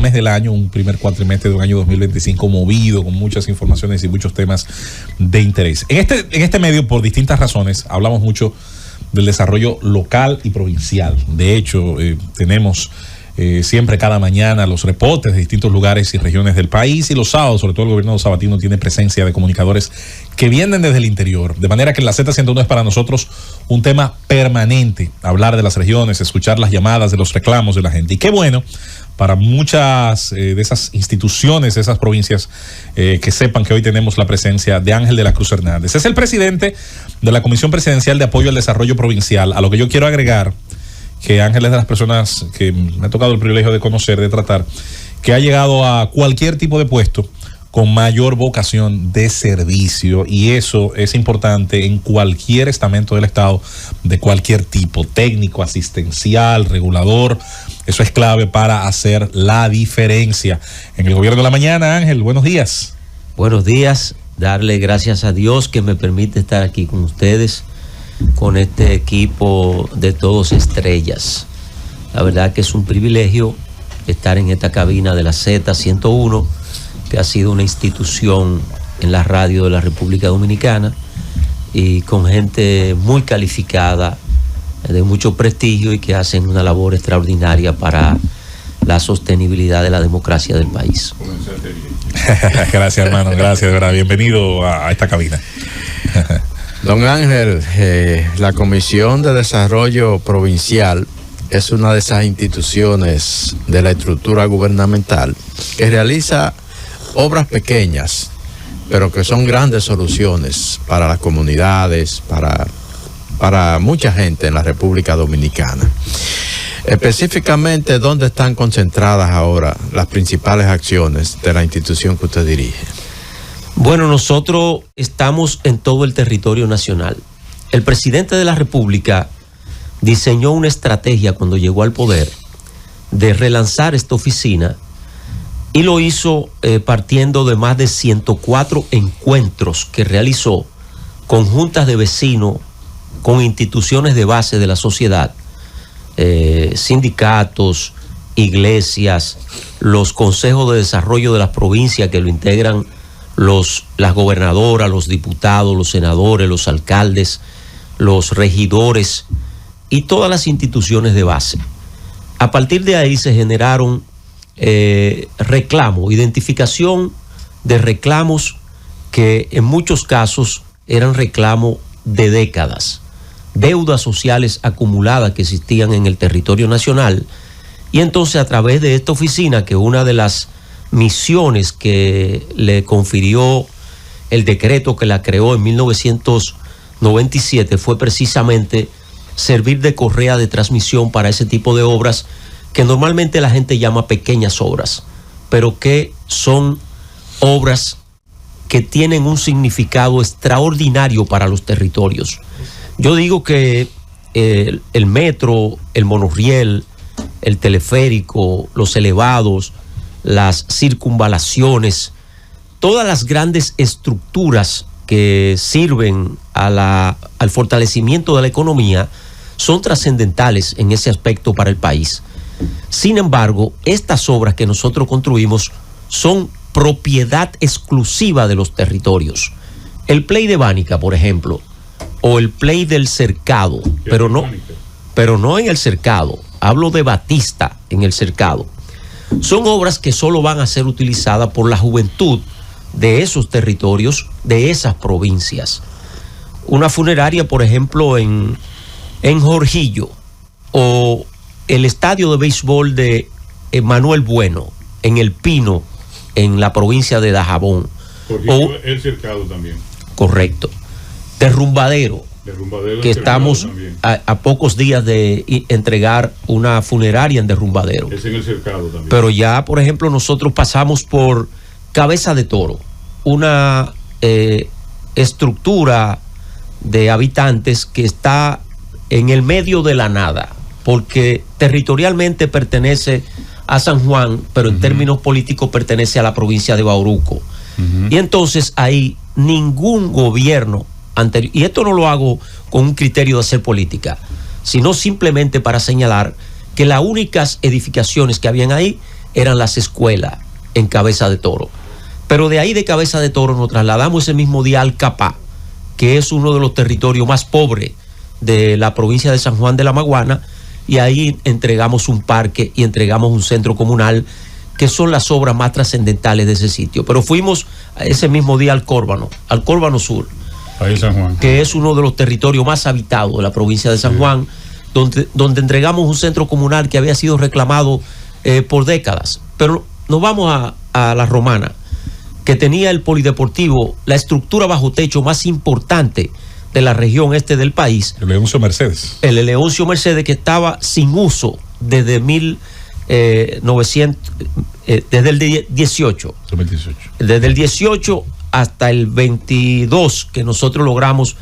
mes del año, un primer cuatrimestre de un año 2025 movido, con muchas informaciones y muchos temas de interés. En este medio, por distintas razones, hablamos mucho del desarrollo local y provincial. De hecho, tenemos siempre cada mañana los reportes de distintos lugares y regiones del país, y los sábados, sobre todo el gobierno sabatino, tiene presencia de comunicadores que vienen desde el interior, de manera que en la Z101 es para nosotros un tema permanente, hablar de las regiones, escuchar las llamadas de los reclamos de la gente. Y qué bueno para muchas de esas instituciones, de esas provincias, que sepan que hoy tenemos la presencia de Ángel de la Cruz Hernández. Es el presidente de la Comisión Presidencial de Apoyo al Desarrollo Provincial, a lo que yo quiero agregar que Ángel es de las personas que me ha tocado el privilegio de conocer, de tratar, que ha llegado a cualquier tipo de puesto con mayor vocación de servicio, y eso es importante en cualquier estamento del Estado, de cualquier tipo, técnico, asistencial, regulador. Eso es clave para hacer la diferencia. En el Gobierno de la Mañana, Ángel, buenos días. Buenos días, darle gracias a Dios que me permite estar aquí con ustedes, con este equipo de todos estrellas. La verdad que es un privilegio estar en esta cabina de la Z101, que ha sido una institución en la radio de la República Dominicana, y con gente muy calificada, de mucho prestigio, y que hacen una labor extraordinaria para la sostenibilidad de la democracia del país. Gracias, hermano, gracias, de verdad. Bienvenido a esta cabina. Don Ángel, la Comisión de Desarrollo Provincial es una de esas instituciones de la estructura gubernamental que realiza obras pequeñas, pero que son grandes soluciones para las comunidades, para mucha gente en la República Dominicana. Específicamente, ¿dónde están concentradas ahora las principales acciones de la institución que usted dirige? Bueno, nosotros estamos en todo el territorio nacional. El presidente de la República diseñó una estrategia cuando llegó al poder de relanzar esta oficina, y lo hizo partiendo de más de 104 encuentros que realizó con juntas de vecinos, con instituciones de base de la sociedad, sindicatos, iglesias, los consejos de desarrollo de las provincias que lo integran, las gobernadoras, los diputados, los senadores, los alcaldes, los regidores y todas las instituciones de base. A partir de ahí se generaron reclamos, identificación de reclamos que en muchos casos eran reclamos de décadas, deudas sociales acumuladas que existían en el territorio nacional. Y entonces, a través de esta oficina, que una de las misiones que le confirió el decreto que la creó en 1997 fue precisamente servir de correa de transmisión para ese tipo de obras que normalmente la gente llama pequeñas obras, pero que son obras que tienen un significado extraordinario para los territorios. Yo digo que el metro, el monorriel, el teleférico, los elevados, las circunvalaciones, todas las grandes estructuras que sirven al fortalecimiento de la economía son trascendentales en ese aspecto para el país. Sin embargo, estas obras que nosotros construimos son propiedad exclusiva de los territorios. El Play de Bánica, por ejemplo, o el Play del Cercado, pero no en el Cercado, hablo de Batista en el Cercado. Son obras que solo van a ser utilizadas por la juventud de esos territorios, de esas provincias. Una funeraria, por ejemplo, en Jorgillo, o el estadio de béisbol de Manuel Bueno, en El Pino, en la provincia de Dajabón. Jorgillo, el Cercado también. Correcto. Derrumbadero, que estamos a pocos días de entregar una funeraria en Derrumbadero. Es en el Cercado también. Pero ya, por ejemplo, nosotros pasamos por Cabeza de Toro, una estructura de habitantes que está en el medio de la nada, porque territorialmente pertenece a San Juan, pero en términos políticos pertenece a la provincia de Bauruco. Y entonces ahí ningún gobierno anterior, y esto no lo hago con un criterio de hacer política, sino simplemente para señalar que las únicas edificaciones que habían ahí eran las escuelas en Cabeza de Toro. Pero de ahí de Cabeza de Toro nos trasladamos ese mismo día al Capá, que es uno de los territorios más pobres de la provincia de San Juan de la Maguana, y ahí entregamos un parque y entregamos un centro comunal, que son las obras más trascendentales de ese sitio. Pero fuimos ese mismo día al Córbano Sur, ahí San Juan, que es uno de los territorios más habitados de la provincia de San Juan, donde entregamos un centro comunal que había sido reclamado por décadas. Pero nos vamos a La Romana, que tenía el polideportivo, la estructura bajo techo más importante de la región este del país. El Leoncio Mercedes. El Leoncio Mercedes, que estaba sin uso desde desde el 18. 2018. Desde el 18 hasta el 22, que nosotros logramos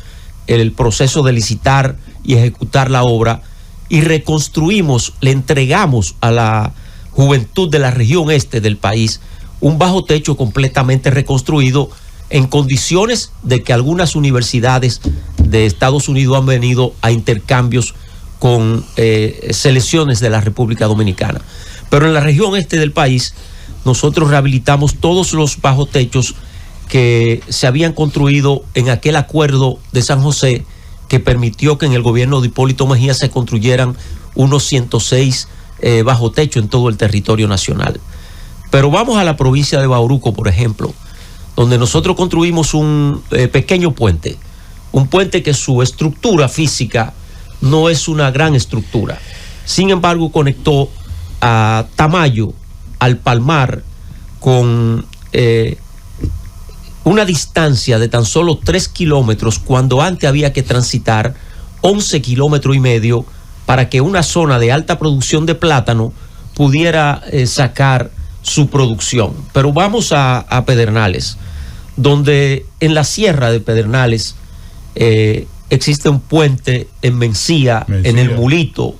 el proceso de licitar y ejecutar la obra, y reconstruimos, le entregamos a la juventud de la región este del país un bajo techo completamente reconstruido, en condiciones de que algunas universidades de Estados Unidos han venido a intercambios con selecciones de la República Dominicana. Pero en la región este del país nosotros rehabilitamos todos los bajos techos que se habían construido en aquel acuerdo de San José, que permitió que en el gobierno de Hipólito Mejía se construyeran unos 106 bajo techo en todo el territorio nacional. Pero vamos a la provincia de Bauruco, por ejemplo, donde nosotros construimos un pequeño puente, un puente que su estructura física no es una gran estructura. Sin embargo, conectó a Tamayo, al Palmar, con una distancia de tan solo 3 kilómetros, cuando antes había que transitar 11 kilómetros y medio para que una zona de alta producción de plátano pudiera sacar su producción. Pero vamos a Pedernales, donde en la sierra de Pedernales existe un puente en Mencía, en el Mulito,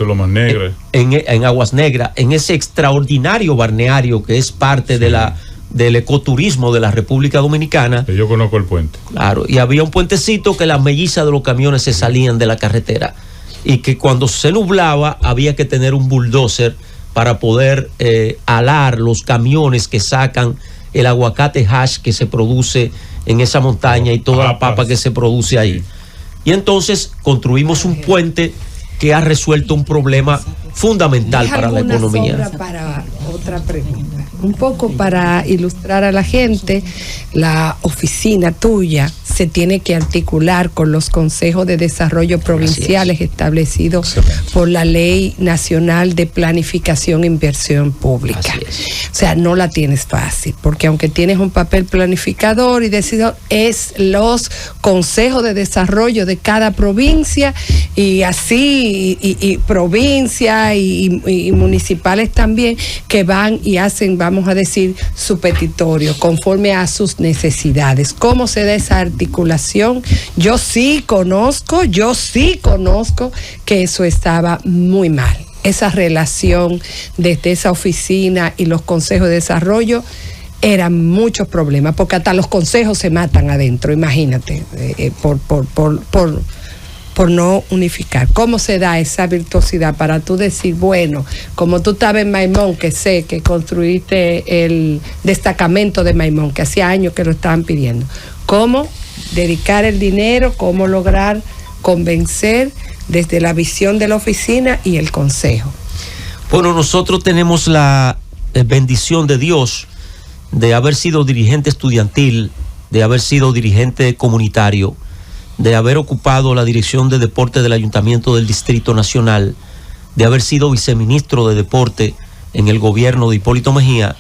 Lomas Negras, en Aguas Negras, en ese extraordinario balneario que es parte del ecoturismo de la República Dominicana. Yo conozco el puente. Claro, y había un puentecito que las mellizas de los camiones se salían de la carretera, y que cuando se nublaba había que tener un bulldozer para poder alar los camiones que sacan el aguacate hash que se produce en esa montaña y toda la papa que se produce ahí. Y entonces construimos un puente que ha resuelto un problema fundamental para la economía. Para otra pregunta, un poco para ilustrar a la gente, la oficina tuya se tiene que articular con los consejos de desarrollo provinciales establecidos por la Ley Nacional de Planificación e Inversión Pública. O sea, no la tienes fácil, porque aunque tienes un papel planificador y decidor, es los consejos de desarrollo de cada provincia, y así, y provincia y municipales también, que van y hacen, vamos a decir, su petitorio conforme a sus necesidades. ¿Cómo se da esa articulación? Yo sí conozco que eso estaba muy mal. Esa relación desde esa oficina y los consejos de desarrollo eran muchos problemas, porque hasta los consejos se matan adentro, imagínate, por no unificar. ¿Cómo se da esa virtuosidad para tú decir, bueno, como tú estabas en Maimón, que sé que construiste el destacamento de Maimón, que hacía años que lo estaban pidiendo, cómo dedicar el dinero, cómo lograr convencer desde la visión de la oficina y el consejo? Bueno, nosotros tenemos la bendición de Dios de haber sido dirigente estudiantil, de haber sido dirigente comunitario, de haber ocupado la dirección de deporte del Ayuntamiento del Distrito Nacional, de haber sido viceministro de deporte en el gobierno de Hipólito Mejía,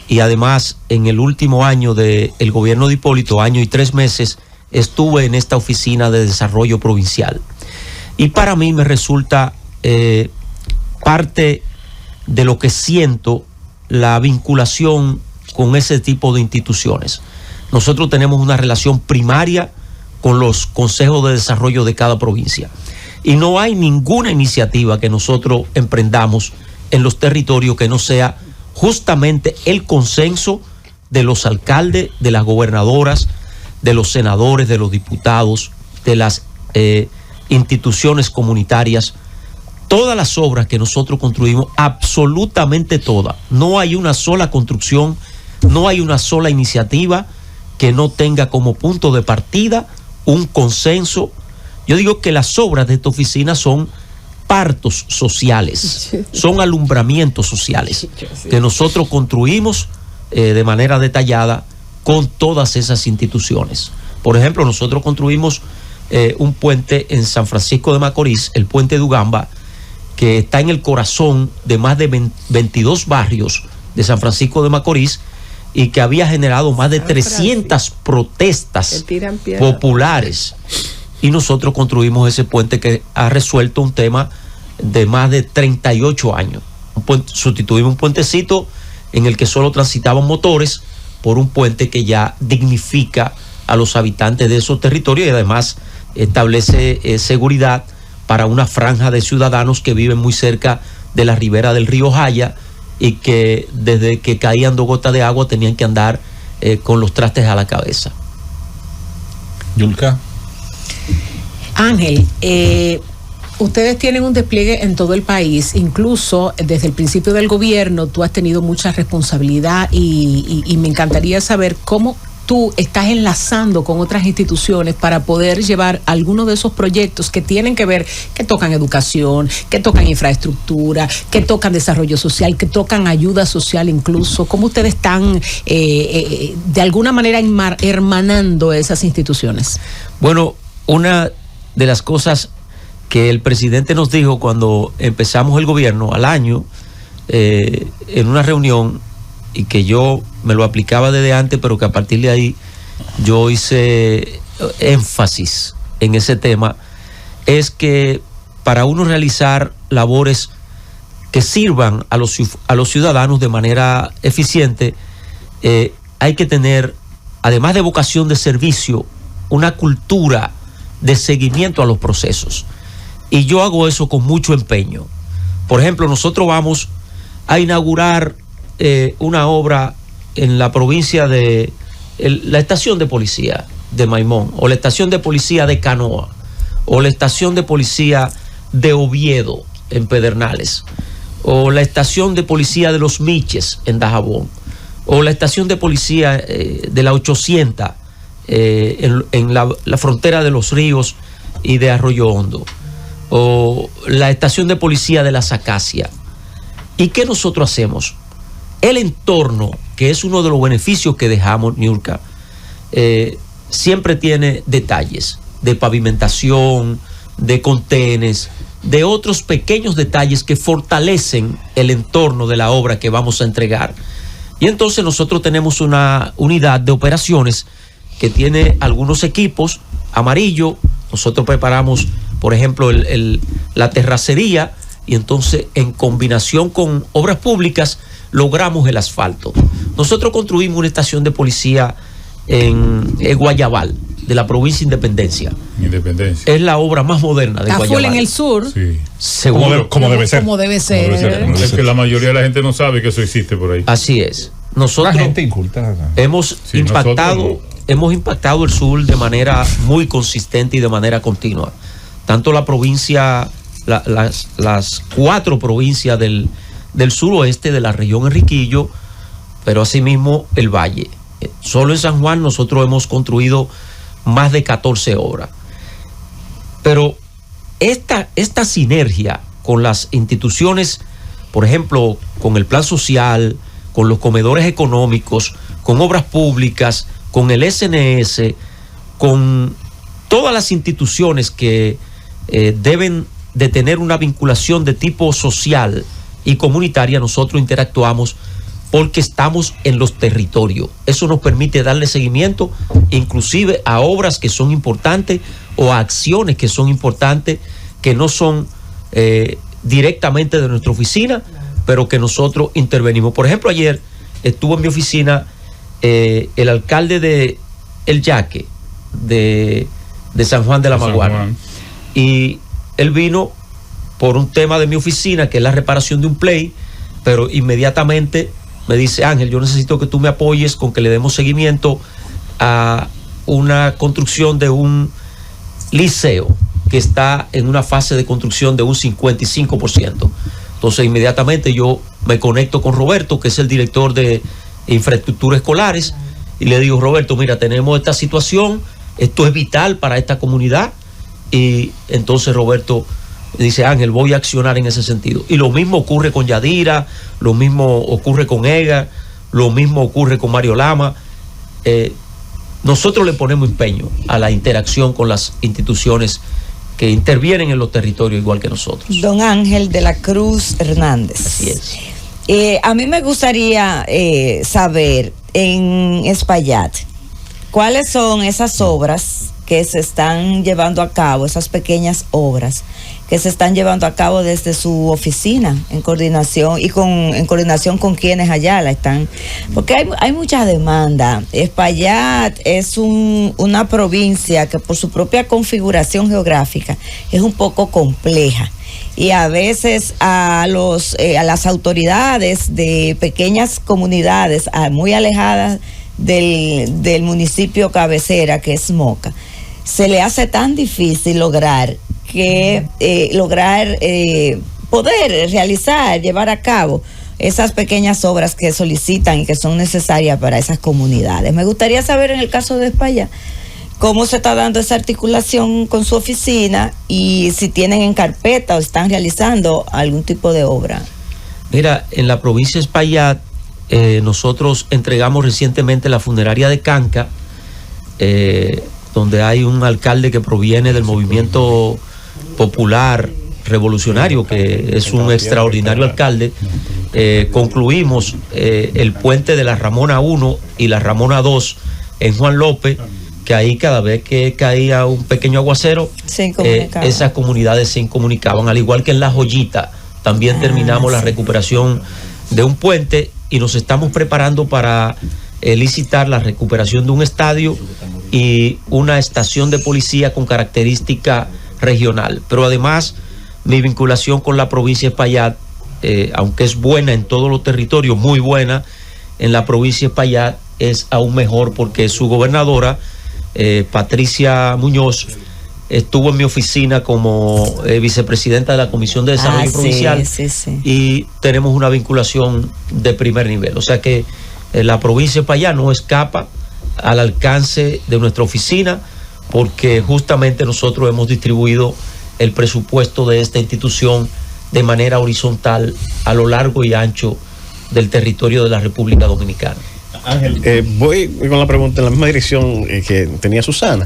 y además en el último año del gobierno de Hipólito, año y 3 meses, estuve en esta oficina de desarrollo provincial. Y para mí me resulta parte de lo que siento la vinculación con ese tipo de instituciones. Nosotros tenemos una relación primaria con los consejos de desarrollo de cada provincia, y no hay ninguna iniciativa que nosotros emprendamos en los territorios que no sea justamente el consenso de los alcaldes, de las gobernadoras, de los senadores, de los diputados, de las instituciones comunitarias, todas las obras que nosotros construimos, absolutamente todas, no hay una sola construcción, no hay una sola iniciativa que no tenga como punto de partida un consenso. Yo digo que las obras de esta oficina son partos sociales, son alumbramientos sociales que nosotros construimos de manera detallada con todas esas instituciones. Por ejemplo, nosotros construimos un puente en San Francisco de Macorís, el puente de Ugamba, que está en el corazón de más de 22 barrios de San Francisco de Macorís y que había generado más de 300 protestas populares. Y nosotros construimos ese puente que ha resuelto un tema de más de 38 años. Sustituimos un puentecito en el que solo transitaban motores por un puente que ya dignifica a los habitantes de esos territorios y además establece seguridad para una franja de ciudadanos que viven muy cerca de la ribera del río Jaya y que desde que caían 2 gotas de agua tenían que andar con los trastes a la cabeza. Yulka. Ángel, ustedes tienen un despliegue en todo el país, incluso desde el principio del gobierno tú has tenido mucha responsabilidad y me encantaría saber cómo tú estás enlazando con otras instituciones para poder llevar algunos de esos proyectos que tienen que ver, que tocan educación, que tocan infraestructura, que tocan desarrollo social, que tocan ayuda social incluso. ¿Cómo ustedes están de alguna manera hermanando esas instituciones? Bueno, una de las cosas que el presidente nos dijo cuando empezamos el gobierno al año, en una reunión, y que yo me lo aplicaba desde antes, pero que a partir de ahí yo hice énfasis en ese tema, es que para uno realizar labores que sirvan a los ciudadanos de manera eficiente, hay que tener, además de vocación de servicio, una cultura de seguimiento a los procesos. Y yo hago eso con mucho empeño. Por ejemplo, nosotros vamos a inaugurar una obra en la provincia de la estación de policía de Maimón, o la estación de policía de Canoa, o la estación de policía de Oviedo en Pedernales, o la estación de policía de Los Miches en Dajabón, o la estación de policía de la 800 en la frontera de Los Ríos y de Arroyo Hondo, o la estación de policía de Las Acacias. ¿Y qué nosotros hacemos? El entorno, que es uno de los beneficios que dejamos, Niurka, siempre tiene detalles de pavimentación, de contenes, de otros pequeños detalles que fortalecen el entorno de la obra que vamos a entregar. Y entonces nosotros tenemos una unidad de operaciones que tiene algunos equipos amarillo. Nosotros preparamos, por ejemplo, la terracería, y entonces en combinación con obras públicas logramos el asfalto. Nosotros construimos una estación de policía en Guayabal, de la provincia de Independencia. Es la obra más moderna de Guayabal. Está full en el sur. Sí. Seguro. Como debe ser. Como debe ser. Es que la mayoría de la gente no sabe que eso existe por ahí. Así es. Nosotros La gente inculta. hemos impactado el sur de manera muy consistente y de manera continua. Tanto la provincia, las 4 provincias del suroeste de la región Enriquillo, pero asimismo el valle. Solo en San Juan nosotros hemos construido más de 14 obras. Pero esta sinergia con las instituciones, por ejemplo, con el plan social, con los comedores económicos, con obras públicas, con el SNS, con todas las instituciones que deben de tener una vinculación de tipo social y comunitaria, nosotros interactuamos porque estamos en los territorios. Eso nos permite darle seguimiento inclusive a obras que son importantes o a acciones que son importantes, que no son directamente de nuestra oficina, pero que nosotros intervenimos. Por ejemplo, ayer estuvo en mi oficina el alcalde de El Yaque, de San Juan de la Maguana, y él vino por un tema de mi oficina, que es la reparación de un play, pero inmediatamente me dice: Ángel, yo necesito que tú me apoyes con que le demos seguimiento a una construcción de un liceo que está en una fase de construcción de un 55%. Entonces inmediatamente yo me conecto con Roberto, que es el director de infraestructura escolares, y le digo: Roberto, mira, tenemos esta situación, esto es vital para esta comunidad. Y entonces Roberto dice: Ángel, voy a accionar en ese sentido. Y lo mismo ocurre con Yadira, lo mismo ocurre con Ega, lo mismo ocurre con Mario Lama. Nosotros le ponemos empeño a la interacción con las instituciones que intervienen en los territorios igual que nosotros. Don Ángel de la Cruz Hernández. Así es. A mí me gustaría saber en Espaillat cuáles son esas obras que se están llevando a cabo, esas pequeñas obras que se están llevando a cabo desde su oficina en coordinación con quienes allá la están, porque hay mucha demanda. Espaillat es una provincia que por su propia configuración geográfica es un poco compleja, y a veces a las autoridades de pequeñas comunidades muy alejadas del municipio cabecera, que es Moca, se le hace tan difícil poder realizar, llevar a cabo esas pequeñas obras que solicitan y que son necesarias para esas comunidades. Me gustaría saber, en el caso de Espaillat, cómo se está dando esa articulación con su oficina y si tienen en carpeta o están realizando algún tipo de obra. Mira, en la provincia de Espaillat, nosotros entregamos recientemente la funeraria de Canca, donde hay un alcalde que proviene del movimiento popular revolucionario, que es un extraordinario alcalde. Concluimos el puente de la Ramona 1 y la Ramona 2 en Juan López, que ahí cada vez que caía un pequeño aguacero, esas comunidades se incomunicaban, al igual que en La Joyita. También terminamos la recuperación de un puente y nos estamos preparando para licitar la recuperación de un estadio y una estación de policía con característica regional. Pero además, mi vinculación con la provincia de Espaillat, aunque es buena en todos los territorios, muy buena, en la provincia de Espaillat es aún mejor, porque su gobernadora, Patricia Muñoz, estuvo en mi oficina como vicepresidenta de la Comisión de Desarrollo Provincial, y tenemos una vinculación de primer nivel. O sea que la provincia de Espaillat no escapa al alcance de nuestra oficina, porque justamente nosotros hemos distribuido el presupuesto de esta institución de manera horizontal a lo largo y ancho del territorio de la República Dominicana. Ángel, voy con la pregunta en la misma dirección que tenía Susana.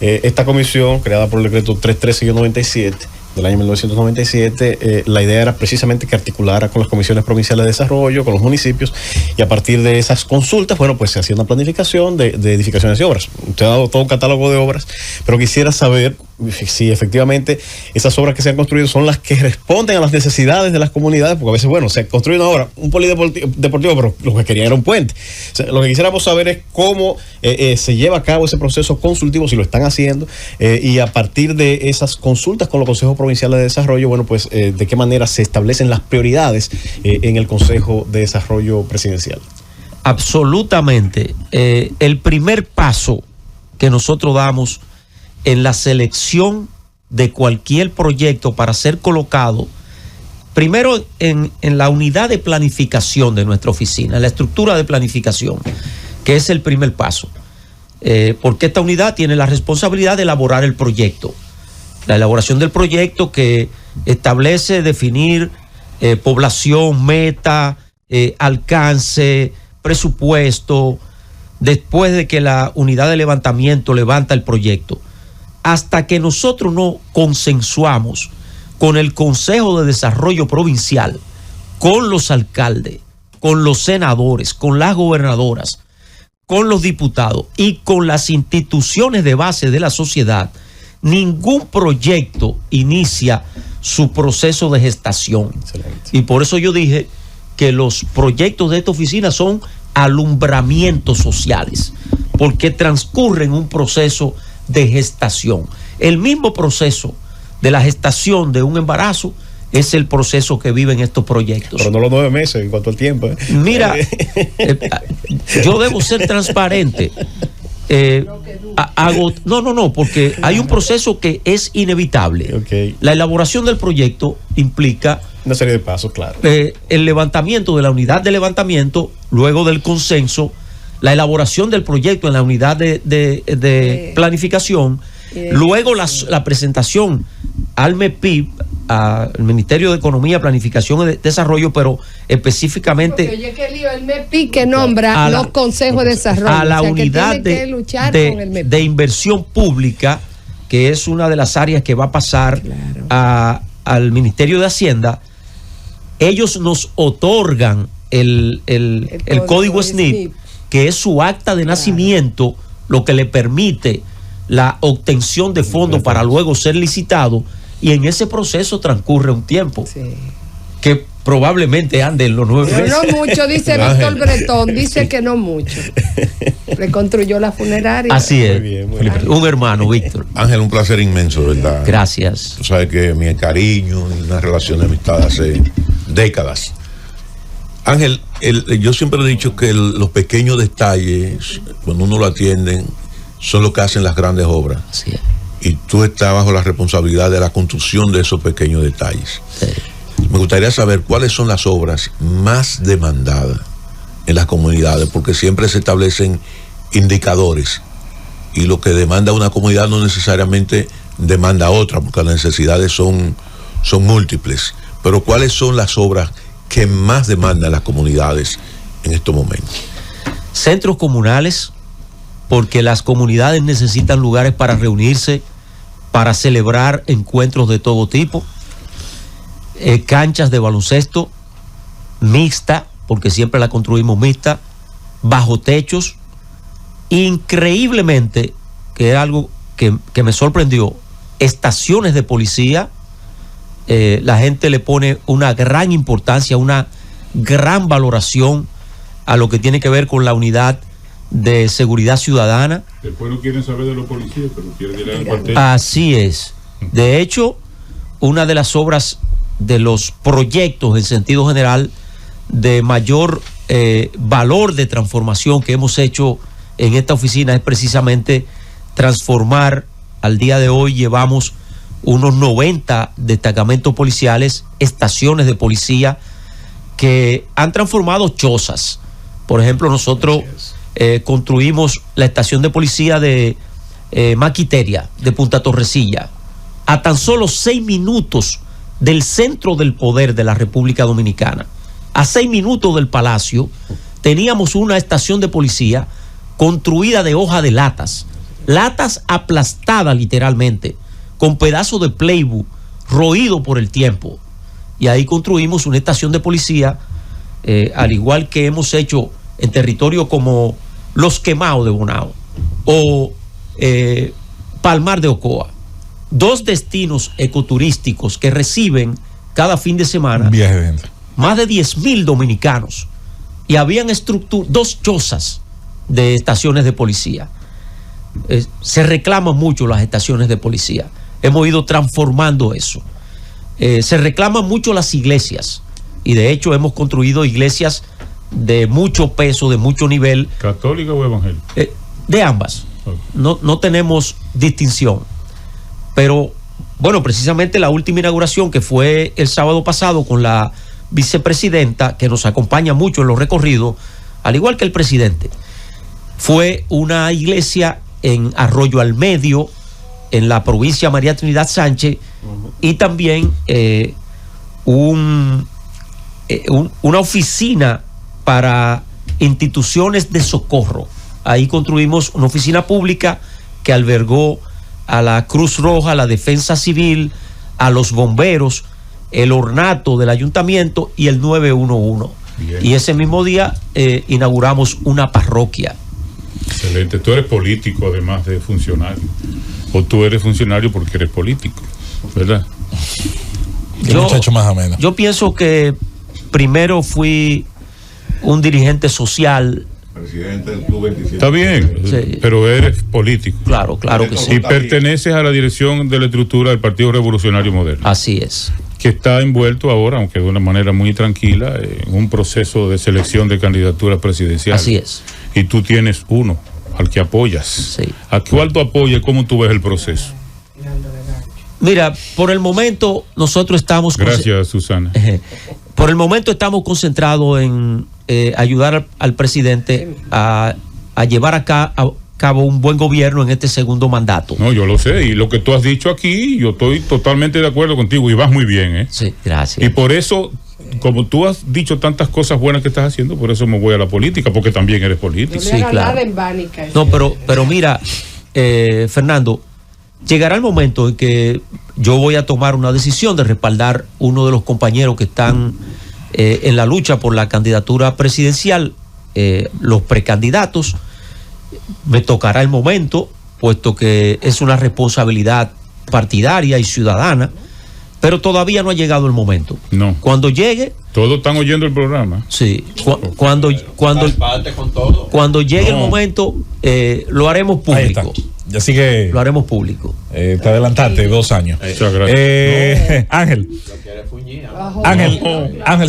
Esta comisión, creada por el decreto 313-97 del año 1997, la idea era precisamente que articulara con las comisiones provinciales de desarrollo, con los municipios, y a partir de esas consultas, bueno, pues se hacía una planificación de edificaciones y obras. Usted ha dado todo un catálogo de obras, pero quisiera saber si efectivamente esas obras que se han construido son las que responden a las necesidades de las comunidades, porque a veces, bueno, se construye una obra, un polideportivo, pero lo que querían era un puente. O sea, lo que quisiéramos saber es cómo se lleva a cabo ese proceso consultivo, si lo están haciendo, y a partir de esas consultas con los consejos provinciales de desarrollo, bueno, pues de qué manera se establecen las prioridades en el Consejo de Desarrollo Presidencial. Absolutamente. El primer paso que nosotros damos en la selección de cualquier proyecto para ser colocado, primero en la unidad de planificación de nuestra oficina, en la estructura de planificación, que es el primer paso, porque esta unidad tiene la responsabilidad de elaborar el proyecto, la elaboración del proyecto que establece, definir población, meta, alcance, presupuesto. Después de que la unidad de levantamiento levanta el proyecto, hasta que nosotros no consensuamos con el Consejo de Desarrollo Provincial, con los alcaldes, con los senadores, con las gobernadoras, con los diputados y con las instituciones de base de la sociedad, ningún proyecto inicia su proceso de gestación. Excelente. Y por eso yo dije que los proyectos de esta oficina son alumbramientos sociales, porque transcurren un proceso de gestación. El mismo proceso de la gestación de un embarazo es el proceso que viven estos proyectos. Pero no los 9 meses en cuanto al tiempo. Mira, yo debo ser transparente. No, porque hay un proceso que es inevitable. Ok. La elaboración del proyecto implica Una serie de pasos, claro. el levantamiento de la unidad de levantamiento, luego del consenso, la elaboración del proyecto en la unidad de planificación, luego la presentación al MEPIB, al Ministerio de Economía, Planificación y Desarrollo, pero específicamente el MEPI que nombra los consejos de desarrollo, a la unidad de inversión pública, que es una de las áreas que va a pasar al Ministerio de Hacienda. Ellos nos otorgan el código SNIP, que es su acta de nacimiento, lo que le permite la obtención de fondos para luego ser licitado, y en ese proceso transcurre un tiempo que probablemente ande en los 9 meses. No mucho, dice Víctor Bretón, dice que no mucho. Reconstruyó la funeraria. Así es. Muy bien, muy Felipe, un hermano, Víctor. Ángel, un placer inmenso, ¿verdad? Gracias. Tú sabes que mi cariño y una relación de amistad hace décadas. Ángel, yo siempre he dicho que los pequeños detalles, cuando uno lo atiende, son los que hacen las grandes obras. Así es. Y tú estás bajo la responsabilidad de la construcción de esos pequeños detalles. Sí. Me gustaría saber cuáles son las obras más demandadas en las comunidades, porque siempre se establecen indicadores y lo que demanda una comunidad no necesariamente demanda otra, porque las necesidades son múltiples. Pero ¿cuáles son las obras que más demandan las comunidades en estos momentos? Centros comunales, porque las comunidades necesitan lugares para reunirse, para celebrar encuentros de todo tipo. Canchas de baloncesto mixta, porque siempre la construimos mixta, bajo techos. Increíblemente, que es algo que me sorprendió, estaciones de policía. La gente le pone una gran importancia, una gran valoración a lo que tiene que ver con la unidad de seguridad ciudadana. Después no quieren saber de los policías, pero quieren ir al cuartel. Así es. De hecho, una de las obras, de los proyectos en sentido general de mayor valor de transformación que hemos hecho en esta oficina es precisamente transformar. Al día de hoy llevamos unos 90 destacamentos policiales, estaciones de policía que han transformado chozas. Por ejemplo, nosotros construimos la estación de policía de Maquiteria, de Punta Torrecilla, a tan solo 6 minutos del centro del poder de la República Dominicana. A 6 minutos del Palacio teníamos una estación de policía construida de hoja de latas aplastadas literalmente, con pedazos de playbook roído por el tiempo. Y ahí construimos una estación de policía, al igual que hemos hecho en territorios como Los Quemados de Bonao o Palmar de Ocoa. 2 destinos ecoturísticos que reciben cada fin de semana más de 10,000 dominicanos, y habían 2 chozas de estaciones de policía. Se reclaman mucho las estaciones de policía. Hemos ido transformando eso. Se reclaman mucho las iglesias, y de hecho hemos construido iglesias de mucho peso, de mucho nivel. ¿Católica o evangélica? De ambas. No tenemos distinción. Pero, bueno, precisamente la última inauguración, que fue el sábado pasado con la vicepresidenta, que nos acompaña mucho en los recorridos, al igual que el presidente, fue una iglesia en Arroyo al Medio, en la provincia María Trinidad Sánchez, y también una oficina para instituciones de socorro. Ahí construimos una oficina pública que albergó a la Cruz Roja, a la Defensa Civil, a los bomberos, el ornato del ayuntamiento y el 911. Bien. Y ese mismo día inauguramos una parroquia. Excelente. Tú eres político además de funcionario, o tú eres funcionario porque eres político, ¿verdad? Muchacho más o menos. Yo pienso que primero fui un dirigente social. Presidente del Club 27. Está bien, sí, pero eres político. Claro que sí. Y perteneces a la dirección de la estructura del Partido Revolucionario Moderno. Así es. Que está envuelto ahora, aunque de una manera muy tranquila, en un proceso de selección de candidaturas presidenciales. Así es. Y tú tienes uno al que apoyas. Sí. ¿A cuál tú apoyas? ¿Cómo tú ves el proceso? Mira, por el momento nosotros estamos... Gracias, Susana. Por el momento estamos concentrados en ayudar al presidente a llevar a cabo un buen gobierno en este segundo mandato. No, yo lo sé, y lo que tú has dicho aquí, yo estoy totalmente de acuerdo contigo, y vas muy bien, ¿eh? Sí, gracias. Y por eso, como tú has dicho tantas cosas buenas que estás haciendo, por eso me voy a la política, porque también eres político. No le haga nada en Bánica. No, pero mira, Fernando, llegará el momento en que yo voy a tomar una decisión de respaldar uno de los compañeros que están en la lucha por la candidatura presidencial, los precandidatos. Me tocará el momento, puesto que es una responsabilidad partidaria y ciudadana, pero todavía no ha llegado el momento. No. Cuando llegue... Todos están oyendo el programa. Sí. Cuando llegue el momento, lo haremos público. Así que lo haremos público. Te adelantaste 2 años. Muchas gracias. Ángel,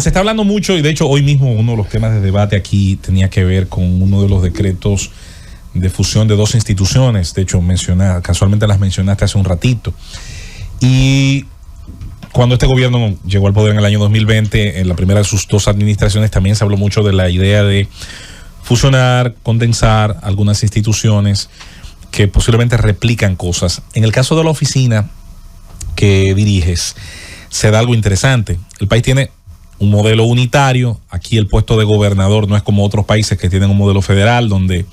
se está hablando mucho, y de hecho hoy mismo uno de los temas de debate aquí tenía que ver con uno de los decretos de fusión de 2 instituciones. De hecho, casualmente las mencionaste hace un ratito. Y cuando este gobierno llegó al poder en el año 2020, en la primera de sus 2 administraciones, también se habló mucho de la idea de fusionar, condensar algunas instituciones que posiblemente replican cosas. En el caso de la oficina que diriges, se da algo interesante. El país tiene un modelo unitario. Aquí el puesto de gobernador no es como otros países que tienen un modelo federal, donde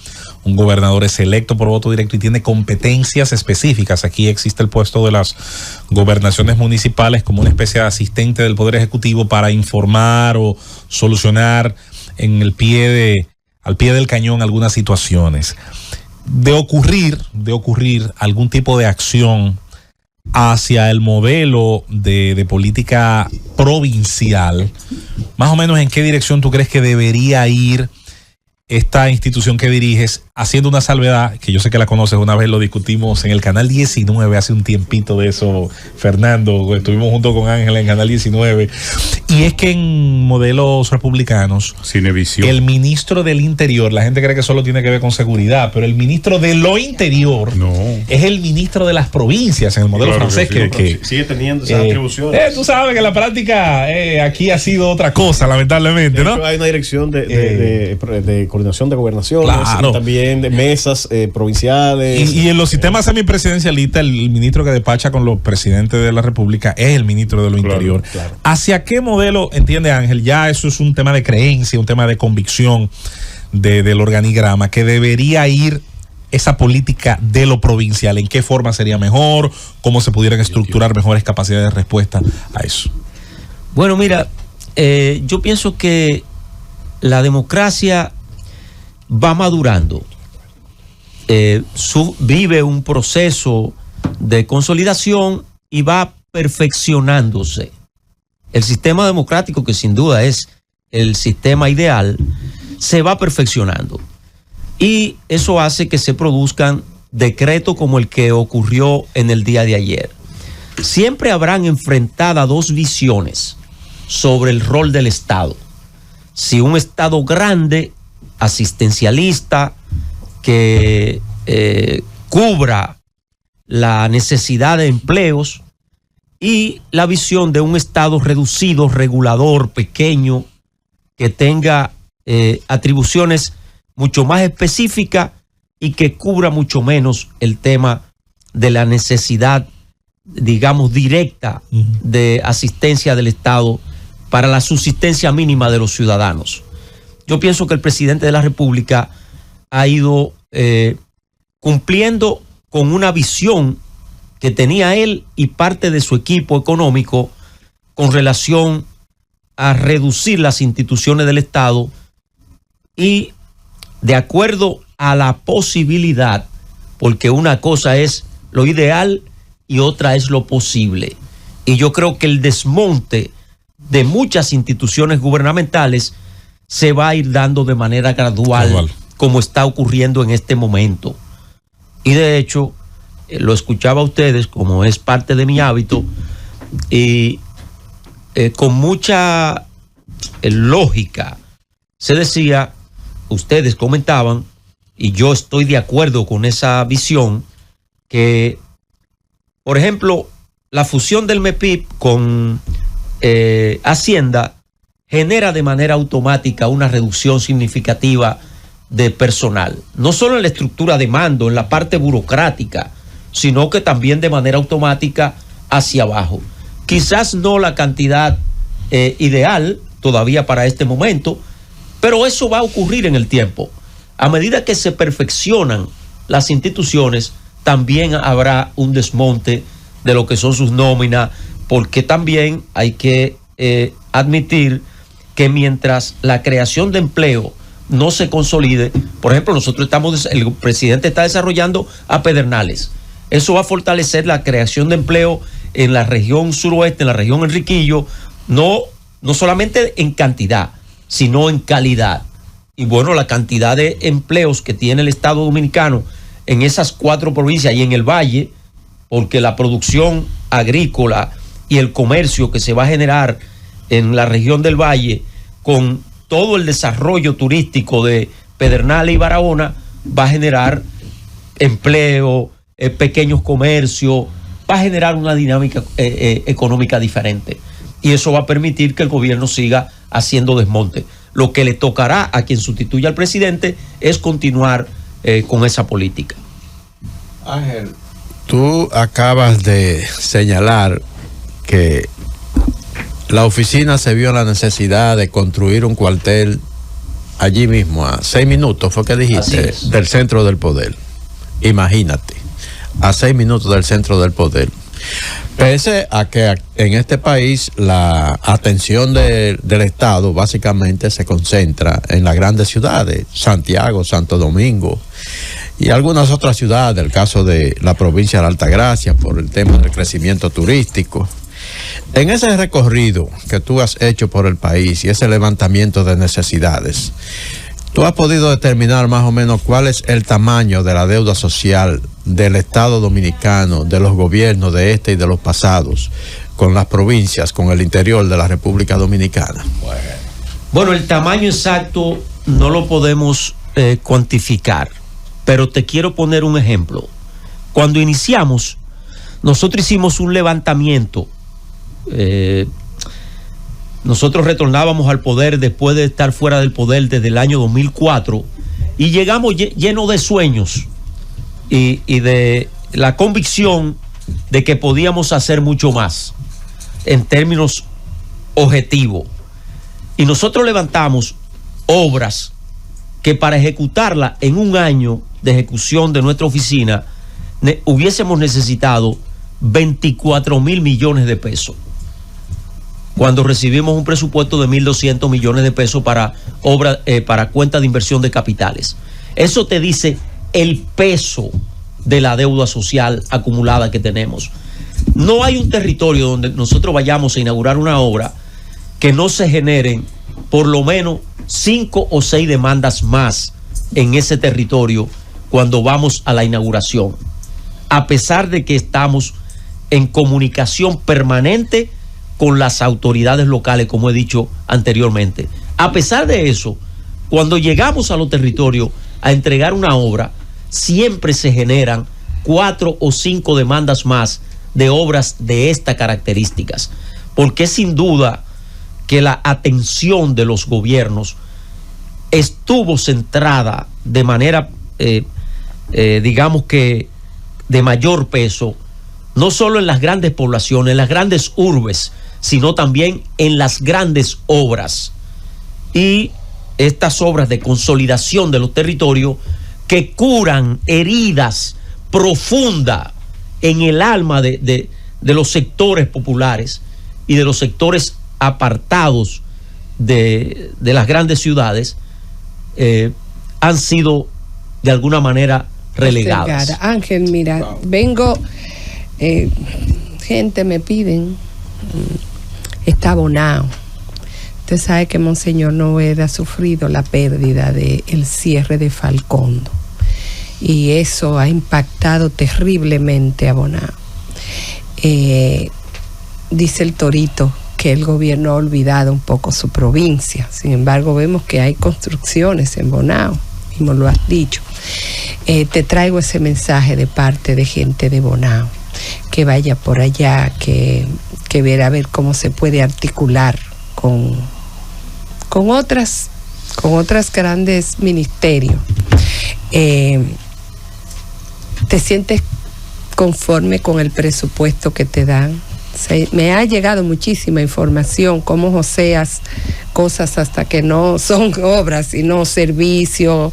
un gobernador es electo por voto directo y tiene competencias específicas. Aquí existe el puesto de las gobernaciones municipales como una especie de asistente del Poder Ejecutivo para informar o solucionar al pie del cañón algunas situaciones. De ocurrir algún tipo de acción hacia el modelo de política provincial, más o menos ¿en qué dirección tú crees que debería ir esta institución que diriges? Haciendo una salvedad, que yo sé que la conoces, una vez lo discutimos en el Canal 19, hace un tiempito de eso, Fernando, estuvimos junto con Ángel en Canal 19, y es que en modelos republicanos, Cinevisión, el ministro del Interior, la gente cree que solo tiene que ver con seguridad, pero el ministro de lo Interior es el ministro de las provincias en el modelo francés, que sigue teniendo esas atribuciones. Tú sabes que la práctica aquí ha sido otra cosa, lamentablemente, ¿no? Hay una dirección de coordinación de gobernaciones, claro, y también de mesas provinciales. Y en los sistemas semipresidencialistas, el ministro que despacha con los presidentes de la República es el ministro de lo Interior. Claro. ¿Hacia qué modelo entiende Ángel? Ya eso es un tema de creencia, un tema de convicción del organigrama, que debería ir esa política de lo provincial. ¿En qué forma sería mejor? ¿Cómo se pudieran estructurar mejores capacidades de respuesta a eso? Bueno, mira, yo pienso que la democracia va madurando, vive un proceso de consolidación y va perfeccionándose. El sistema democrático, que sin duda es el sistema ideal, se va perfeccionando, y eso hace que se produzcan decretos como el que ocurrió en el día de ayer. Siempre habrán enfrentadas 2 visiones sobre el rol del Estado. Si un Estado grande, asistencialista, que cubra la necesidad de empleos, y la visión de un Estado reducido, regulador, pequeño, que tenga atribuciones mucho más específicas y que cubra mucho menos el tema de la necesidad, digamos, directa de asistencia del Estado para la subsistencia mínima de los ciudadanos. Yo pienso que el presidente de la República ha ido cumpliendo con una visión que tenía él y parte de su equipo económico con relación a reducir las instituciones del Estado, y de acuerdo a la posibilidad, porque una cosa es lo ideal y otra es lo posible. Y yo creo que el desmonte de muchas instituciones gubernamentales se va a ir dando de manera gradual. Como está ocurriendo en este momento. Y de hecho, lo escuchaba a ustedes, como es parte de mi hábito, y con mucha lógica se decía, ustedes comentaban, y yo estoy de acuerdo con esa visión, que, por ejemplo, la fusión del MEPIB con Hacienda genera de manera automática una reducción significativa de personal, no solo en la estructura de mando, en la parte burocrática, sino que también de manera automática hacia abajo. Quizás no la cantidad ideal todavía para este momento, pero eso va a ocurrir en el tiempo. A medida que se perfeccionan las instituciones, también habrá un desmonte de lo que son sus nóminas, porque también hay que admitir que mientras la creación de empleo no se consolide, por ejemplo, el presidente está desarrollando a Pedernales. Eso va a fortalecer la creación de empleo en la región suroeste, en la región Enriquillo, no solamente en cantidad, sino en calidad. Y bueno, la cantidad de empleos que tiene el Estado Dominicano en esas 4 provincias y en el Valle, porque la producción agrícola y el comercio que se va a generar en la región del Valle, con todo el desarrollo turístico de Pedernales y Barahona, va a generar empleo, pequeños comercios, va a generar una dinámica económica diferente. Y eso va a permitir que el gobierno siga haciendo desmonte. Lo que le tocará a quien sustituya al presidente es continuar con esa política. Ángel, tú acabas de señalar que la oficina se vio la necesidad de construir un cuartel allí mismo, a 6 minutos, fue que dijiste, del centro del poder. Imagínate, a 6 minutos del centro del poder. Pese a que en este país la atención del Estado básicamente se concentra en las grandes ciudades, Santiago, Santo Domingo y algunas otras ciudades, el caso de la provincia de Altagracia por el tema del crecimiento turístico. En ese recorrido que tú has hecho por el país y ese levantamiento de necesidades, ¿tú has podido determinar más o menos cuál es el tamaño de la deuda social del Estado Dominicano, de los gobiernos de este y de los pasados, con las provincias, con el interior de la República Dominicana? Bueno, el tamaño exacto no lo podemos cuantificar, pero te quiero poner un ejemplo. Cuando iniciamos, nosotros hicimos un levantamiento. Nosotros retornábamos al poder después de estar fuera del poder desde el año 2004 y llegamos llenos de sueños y de la convicción de que podíamos hacer mucho más en términos objetivos. Y nosotros levantamos obras que para ejecutarla en un año de ejecución de nuestra oficina hubiésemos necesitado 24,000 millones de pesos, cuando recibimos un presupuesto de 1.200 millones de pesos para obra, para cuenta de inversión de capitales. Eso te dice el peso de la deuda social acumulada que tenemos. No hay un territorio donde nosotros vayamos a inaugurar una obra que no se generen por lo menos 5 o 6 demandas más en ese territorio cuando vamos a la inauguración, a pesar de que estamos en comunicación permanente con las autoridades locales, como he dicho anteriormente. A pesar de eso, cuando llegamos a los territorios a entregar una obra, siempre se generan 4 o 5 demandas más de obras de estas características, porque sin duda que la atención de los gobiernos estuvo centrada de manera, digamos que de mayor peso, no solo en las grandes poblaciones, en las grandes urbes, sino también en las grandes obras. Y estas obras de consolidación de los territorios que curan heridas profundas en el alma de los sectores populares y de los sectores apartados de las grandes ciudades, han sido de alguna manera relegadas. Ángel, mira, vengo, gente me piden, está Bonao. Usted sabe que Monseñor Noguera ha sufrido la pérdida del cierre de Falcondo y eso ha impactado terriblemente a Bonao. Dice el Torito que el gobierno ha olvidado un poco su provincia, sin embargo vemos que hay construcciones en Bonao mismo lo has dicho. Te traigo ese mensaje de parte de gente de Bonao, que vaya por allá, que ver a ver cómo se puede articular con otras grandes ministerios. ¿Te sientes conforme con el presupuesto que te dan? Me ha llegado muchísima información, cómo joseas cosas hasta que no son obras, sino servicio,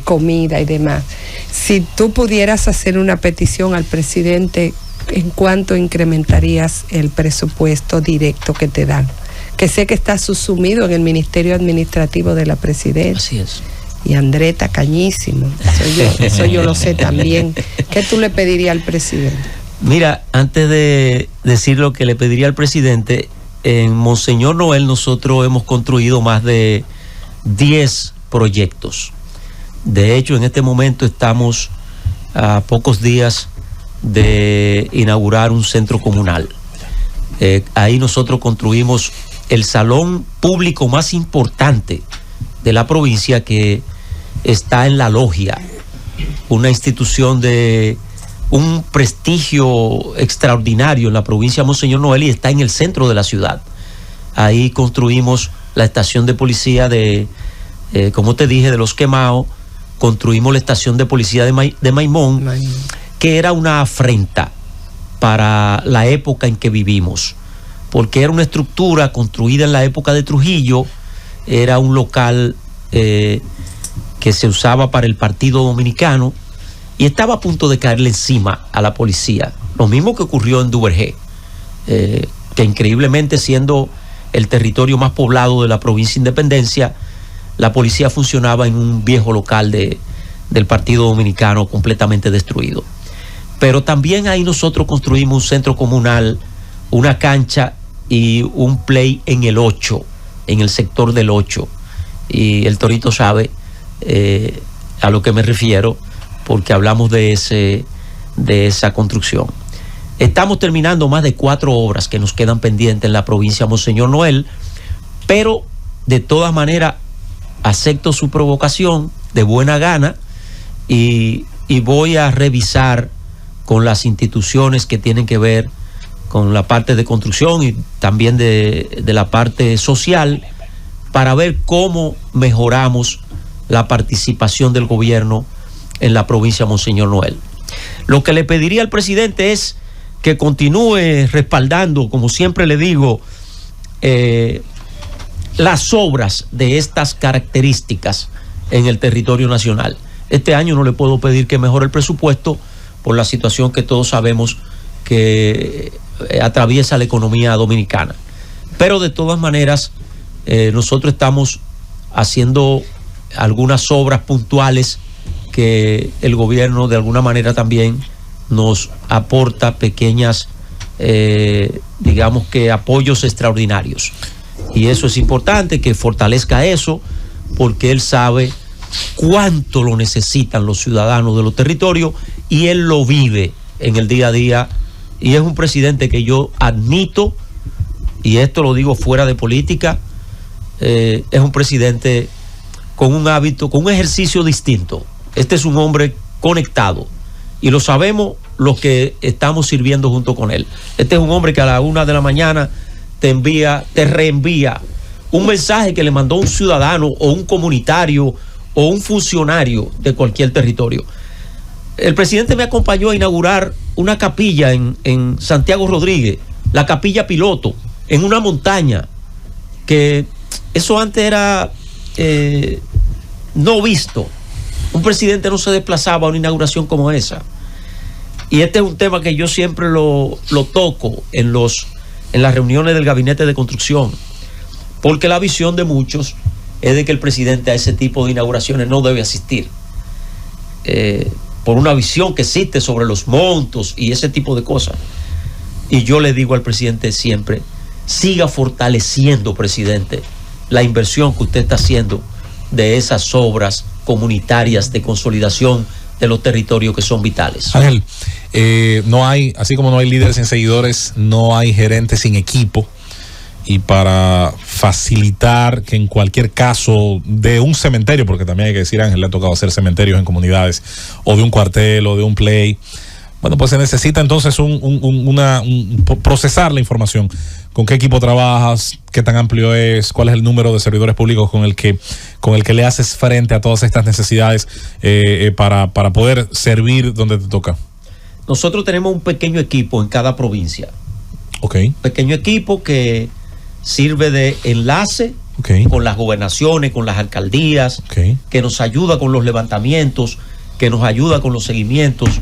comida y demás. Si tú pudieras hacer una petición al presidente, ¿en cuánto incrementarías el presupuesto directo que te dan? Que sé que estás subsumido en el Ministerio Administrativo de la Presidencia. Así es. Y Andrés está cañísimo. Eso yo lo sé también. ¿Qué tú le pedirías al presidente? Mira, antes de decir lo que le pediría al presidente, en Monseñor Noel nosotros hemos construido más de 10 proyectos. De hecho, en este momento estamos a pocos días de inaugurar un centro comunal. Ahí nosotros construimos el salón público más importante de la provincia, que está en La Logia, una institución de un prestigio extraordinario en la provincia de Monseñor Noel, y está en el centro de la ciudad. Ahí construimos la estación de policía de, como te dije, de Los Quemaos. Construimos la estación de policía de Maimón, que era una afrenta para la época en que vivimos, porque era una estructura construida en la época de Trujillo, era un local que se usaba para el Partido Dominicano, y estaba a punto de caerle encima a la policía. Lo mismo que ocurrió en Duvergé, que increíblemente, siendo el territorio más poblado de la provincia de Independencia, la policía funcionaba en un viejo local del Partido Dominicano completamente destruido. Pero también ahí nosotros construimos un centro comunal, una cancha y un play en el 8, en el sector del 8. Y el Torito sabe a lo que me refiero, porque hablamos de esa construcción. Estamos terminando más de 4 obras que nos quedan pendientes en la provincia de Monseñor Noel, pero de todas maneras acepto su provocación de buena gana y voy a revisar con las instituciones que tienen que ver con la parte de construcción y también de la parte social, para ver cómo mejoramos la participación del gobierno en la provincia de Monseñor Noel. Lo que le pediría al presidente es que continúe respaldando, como siempre le digo, las obras de estas características en el territorio nacional. Este año no le puedo pedir que mejore el presupuesto por la situación que todos sabemos que atraviesa la economía dominicana. Pero de todas maneras, nosotros estamos haciendo algunas obras puntuales que el gobierno de alguna manera también nos aporta pequeñas, digamos que apoyos extraordinarios. Y eso es importante, que fortalezca eso, porque él sabe cuánto lo necesitan los ciudadanos de los territorios y él lo vive en el día a día. Y es un presidente que yo admito, y esto lo digo fuera de política, es un presidente con un hábito, con un ejercicio distinto. Este es un hombre conectado y lo sabemos los que estamos sirviendo junto con él. Este es un hombre que a la 1 de la mañana te reenvía un mensaje que le mandó un ciudadano o un comunitario o un funcionario de cualquier territorio. El presidente me acompañó a inaugurar una capilla en Santiago Rodríguez, la capilla piloto, en una montaña, que eso antes era no visto. Un presidente no se desplazaba a una inauguración como esa. Y este es un tema que yo siempre lo toco en las reuniones del gabinete de construcción, porque la visión de muchos es de que el presidente a ese tipo de inauguraciones no debe asistir, por una visión que existe sobre los montos y ese tipo de cosas. Y yo le digo al presidente siempre: siga fortaleciendo, presidente, la inversión que usted está haciendo de esas obras comunitarias de consolidación de los territorios que son vitales. Ángel, no hay, así como no hay líderes sin seguidores, no hay gerentes sin equipo. Y para facilitar que en cualquier caso de un cementerio, porque también hay que decir, Ángel, le ha tocado hacer cementerios en comunidades, o de un cuartel o de un play, bueno, pues se necesita entonces procesar la información. ¿Con qué equipo trabajas? ¿Qué tan amplio es? ¿Cuál es el número de servidores públicos con el que le haces frente a todas estas necesidades para poder servir donde te toca? Nosotros tenemos un pequeño equipo en cada provincia. Ok. Pequeño equipo que sirve de enlace con las gobernaciones, con las alcaldías, que nos ayuda con los levantamientos, que nos ayuda con los seguimientos.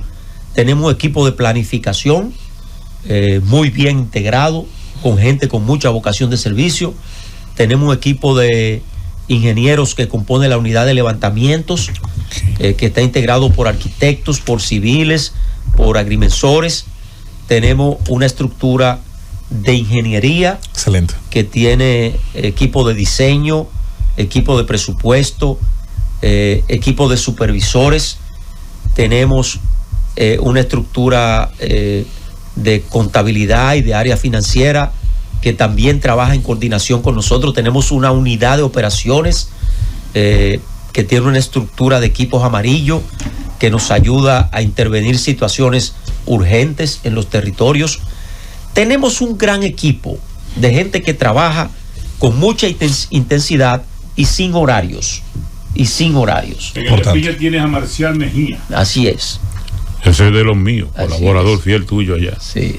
Tenemos equipo de planificación muy bien integrado, con gente con mucha vocación de servicio. Tenemos un equipo de ingenieros que compone la unidad de levantamientos, que está integrado por arquitectos, por civiles, por agrimensores. Tenemos una estructura de ingeniería. Excelente. Que tiene equipo de diseño, equipo de presupuesto, equipo de supervisores. Tenemos una estructura de contabilidad y de área financiera que también trabaja en coordinación con nosotros. Tenemos una unidad de operaciones que tiene una estructura de equipos amarillos que nos ayuda a intervenir situaciones urgentes en los territorios. Tenemos un gran equipo de gente que trabaja con mucha intensidad y sin horarios. En el Pilla tienes a Marcial Mejía. Así es. Ese es de los míos, colaborador fiel tuyo allá. Sí.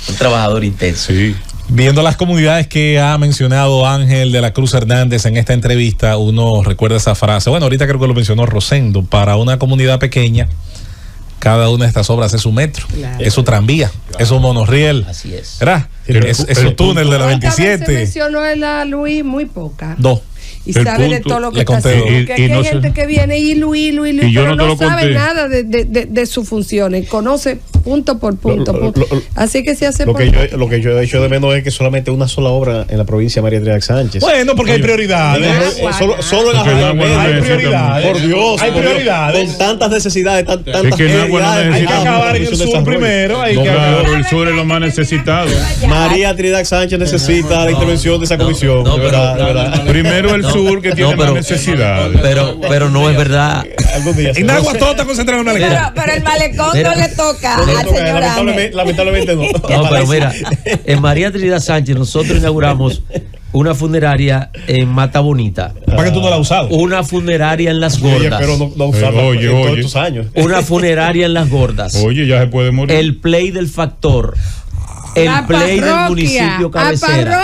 Un trabajador intenso. Sí. Viendo las comunidades que ha mencionado Ángel de la Cruz Hernández en esta entrevista, uno recuerda esa frase. Bueno, ahorita creo que lo mencionó Rosendo. Para una comunidad pequeña, cada una de estas obras es un metro, es su tranvía, es un monorriel. Así es. ¿Verdad? Es un túnel de la 27. Se mencionó en la Luis muy poca. Dos. Y sabe de todo lo que está haciendo. Porque aquí hay gente que viene y Luis, pero no sabe nada de sus funciones. Conoce punto por punto. Así que se hace lo que yo he hecho de menos es que solamente una sola obra en la provincia de María Trinidad Sánchez. Bueno, porque hay prioridades. Solo en la hay prioridades. Por Dios. Hay prioridades. Con tantas necesidades, tantas prioridades. Hay que acabar en el sur primero. Claro, el sur es lo más necesitado. María Trinidad Sánchez necesita la intervención de esa comisión. Primero el sur, que tiene más necesidades. Pero no es verdad. En Nagua todo está concentrado en el malecón. Pero el malecón no le toca al señor Ángel. Lamentablemente no. No, pero mira, en María Trinidad Sánchez nosotros inauguramos una funeraria en Mata Bonita. ¿Para qué tú no la has usado? Una funeraria en Las Gordas. Pero no usarla en todos estos años. Una funeraria en Las Gordas. Oye, ya se puede morir. El play del Factor. El play del municipio cabecera.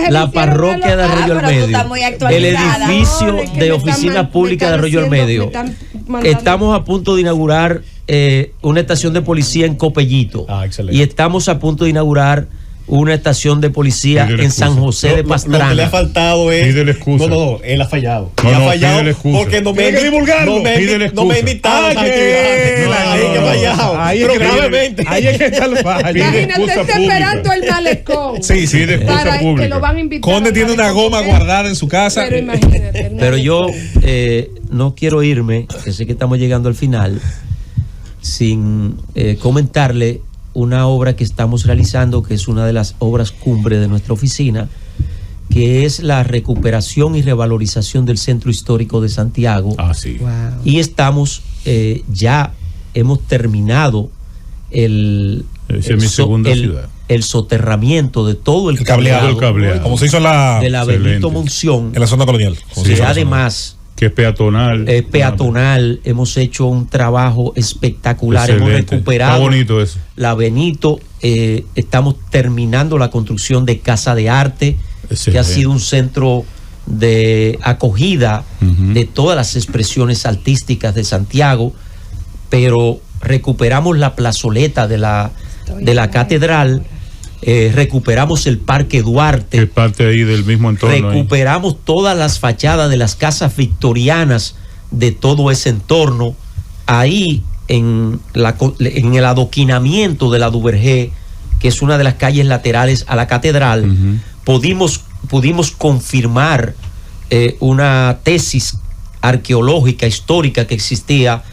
La parroquia de Arroyo El Medio. El edificio de oficina pública de Arroyo El Medio. Estamos a punto de inaugurar una estación de policía en Copellito. Y estamos a punto de inaugurar una estación de policía en San José de Pastrana. Lo que le ha faltado es. No, él ha fallado. Él ha fallado porque no me ha invitado a las actividades. Ahí es que está el fallo. Imagínate, está esperando el malecón. Sí, de para que lo van a invitar. Conde tiene una goma guardada en su casa. Pero imagínate. Pero yo no quiero irme, que sé que estamos llegando al final, sin comentarle una obra que estamos realizando, que es una de las obras cumbre de nuestra oficina, que es la recuperación y revalorización del Centro Histórico de Santiago. Sí. Wow. Y estamos, ya hemos terminado el soterramiento de todo el cableado. Como se hizo de la Benito Monción, en la zona colonial. Que además que es peatonal. Es peatonal. Hemos hecho un trabajo espectacular. Excelente. Hemos recuperado. Está bonito eso. La Benito. Estamos terminando la construcción de Casa de Arte, que ha sido un centro de acogida de todas las expresiones artísticas de Santiago. Pero recuperamos la plazoleta de la catedral. Recuperamos el Parque Duarte, que es parte ahí del mismo entorno. Recuperamos todas las fachadas de las casas victorianas de todo ese entorno. Ahí en el adoquinamiento de la Duvergé, que es una de las calles laterales a la catedral, pudimos confirmar una tesis arqueológica histórica que existía,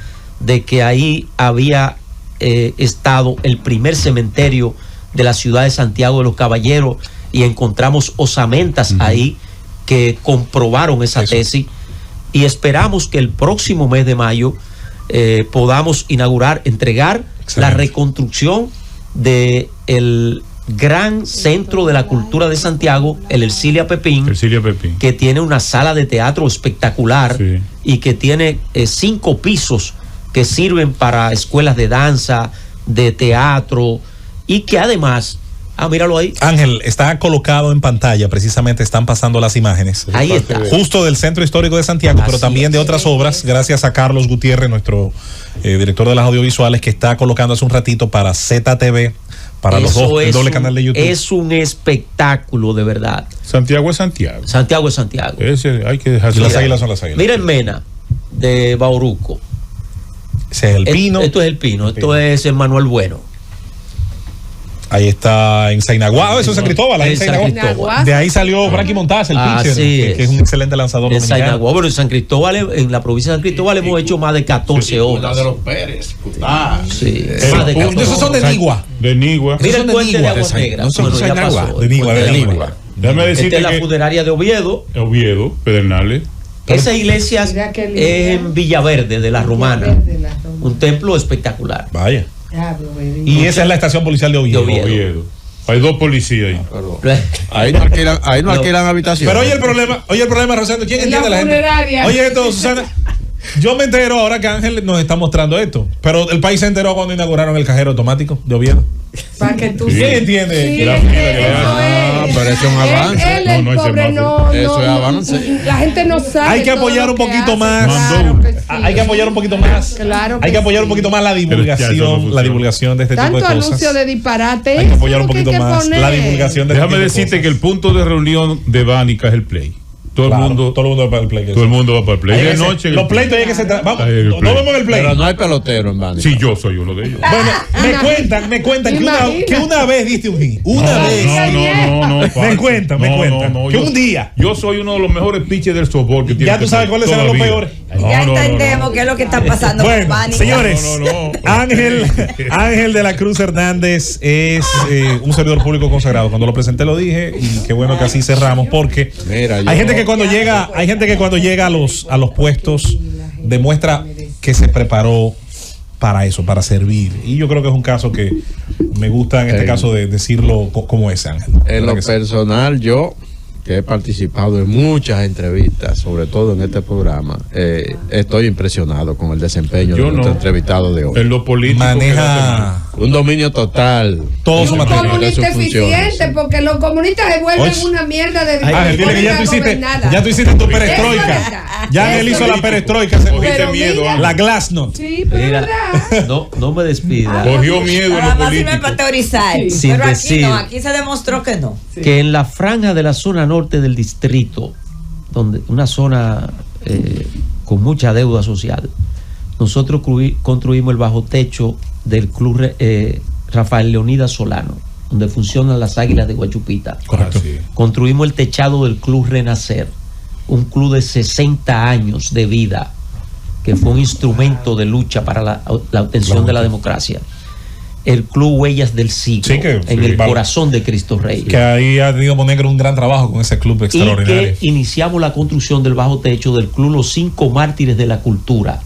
de que ahí había estado el primer cementerio de la ciudad de Santiago de los Caballeros, y encontramos osamentas ahí que comprobaron esa tesis, y esperamos que el próximo mes de mayo podamos entregar la reconstrucción de el gran centro de la cultura de Santiago, el Ercilia Pepín, que tiene una sala de teatro espectacular y que tiene 5 pisos que sirven para escuelas de danza, de teatro, y que además, míralo ahí. Ángel, está colocado en pantalla, precisamente están pasando las imágenes. Ahí está. Justo del Centro Histórico de Santiago, pero también de otras obras, gracias a Carlos Gutiérrez, nuestro director de las audiovisuales, que está colocando hace un ratito para ZTV, para los dos, el doble canal de YouTube. Es un espectáculo, de verdad. Santiago es Santiago. Santiago es Santiago. Ese hay que dejar. Las águilas son las águilas. Miren Mena, de Bauruco. Ese es el Pino. Esto es el Pino, esto es el Manuel Bueno. Ahí está en Sainaguá, eso es San Cristóbal. Ahí en Sainaguá. De ahí salió Frankie Montaz, el pitcher, que es un excelente lanzador en dominicano. Sainaguá, bueno, en San Cristóbal, en la provincia de San Cristóbal hemos hecho más de 14 horas. La de los Pérez, sí, más de 14. Esos son de Nigua. De Nigua. Mira el puente de Agua Negra. No son de Sainaguá. De Nigua. Déjame decirte esta es la funeraria de Oviedo. Oviedo, Pedernales. Esa iglesia es en Villaverde de la Romana. Un templo espectacular. Vaya. Y esa es la estación policial de Oviedo. Hay 2 policías ahí. Ahí no alquilan habitaciones. Pero oye el problema, Rosendo, ¿quién entiende la gente? Oye esto, Susana. Yo me entero ahora que Ángel nos está mostrando esto, pero el país se enteró cuando inauguraron el cajero automático de Oviedo. Para que tú ¿Quién entiende? Pero eso es un avance. Eso es avance. La gente no sabe. Hay que apoyar un poquito más. Hay que apoyar un poquito más. Hay que apoyar un poquito más la divulgación de este tipo de cosas. Tanto anuncio de disparate. Hay que apoyar un poquito más la divulgación de este tipo de cosas. Déjame decirte que el punto de reunión de Bánica es el play. Todo el mundo va para el play. Todo el mundo va para el play. De noche. Los pleitos hay que se vamos, no vemos en el play. Pero no hay pelotero en Bánica. Sí, yo soy uno de ellos. Bueno, me cuentan que una vez diste un hit. Una vez. No. Me cuentan. Que un día. Yo soy uno de los mejores pitchers del softball que tiene. Ya tú sabes cuáles serán los peores. Ya entendemos qué es lo que está pasando con Bánica. Señores, Ángel de la Cruz Hernández es un servidor público consagrado. Cuando lo presenté lo dije, y qué bueno que así cerramos, porque hay gente que cuando llega a los puestos demuestra que se preparó para eso, para servir. Y yo creo que es un caso que me gusta en este caso de decirlo como es, Ángel. En lo personal, yo que he participado en muchas entrevistas, sobre todo en este programa, estoy impresionado con el desempeño de nuestro entrevistado de hoy. En lo político maneja un dominio total. Todo su material. Comunista eficiente, porque los comunistas se vuelven una mierda de dile que ya tú hiciste tu perestroika. Ya él hizo la perestroika. Cogiste miedo. La glasnost. Sí, pero no me despida. Cogió miedo en lo político. Para teorizar. Sin pero decir aquí se demostró que no. Que en la franja de la zona norte del distrito, donde una zona con mucha deuda social, nosotros construimos el bajo techo del club Rafael Leonidas Solano, donde funcionan las Águilas de Guachupita. Correcto. Construimos el techado del club Renacer, un club de 60 años de vida, que fue un instrumento de lucha para la obtención de la democracia. El Club Huellas del Siglo, en el corazón de Cristo Rey. Que ahí ha tenido Monegro un gran trabajo con ese club extraordinario. Y que iniciamos la construcción del bajo techo del Club Los 5 Mártires de la Cultura,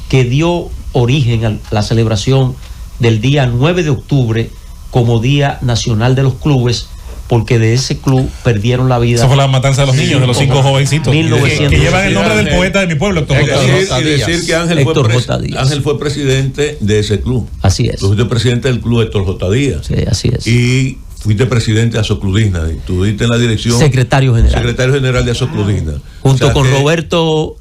que dio origen a la celebración del día 9 de octubre como Día Nacional de los Clubes, porque de ese club perdieron la vida. Esa fue la matanza de los niños, de los 5 jovencitos. 1900. Que llevan el nombre del poeta de mi pueblo, Héctor J. Díaz. Y decir que Ángel fue presidente de ese club. Así es. Tú fuiste presidente del club Héctor J. Díaz. Sí, así es. Y fuiste presidente de Asocludisna. Y estuviste en la dirección. Secretario general de Asocludisna. Junto con Roberto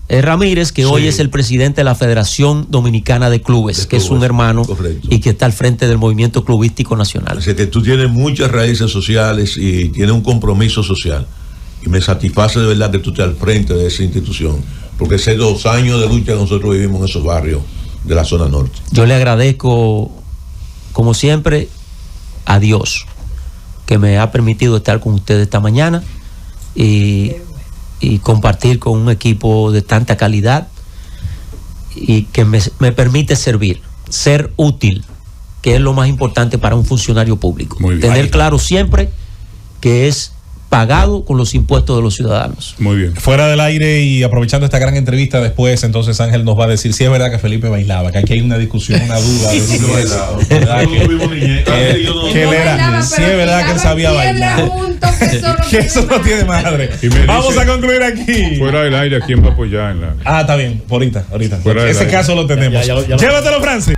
Ramírez, que hoy es el presidente de la Federación Dominicana de Clubes, que es un hermano y que está al frente del movimiento clubístico nacional. Así que tú tienes muchas raíces sociales y tienes un compromiso social. Y me satisface de verdad que tú estés al frente de esa institución, porque hace 2 años de lucha que nosotros vivimos en esos barrios de la zona norte. Yo le agradezco, como siempre, a Dios, que me ha permitido estar con ustedes esta mañana y compartir con un equipo de tanta calidad y que me permite servir, ser útil, que es lo más importante para un funcionario público. Tener claro siempre que es pagado con los impuestos de los ciudadanos. Muy bien. Fuera del aire y aprovechando esta gran entrevista después, entonces Ángel nos va a decir si es verdad que Felipe bailaba, que aquí hay una discusión, una duda. Si es verdad que él sabía bailar. Que eso no tiene madre. Vamos a concluir aquí. Fuera del aire, ¿a quién va a apoyar en la? Está bien, ahorita. Fuera del Ese aire. caso lo tenemos. Ya lo- Llévatelo, Francis.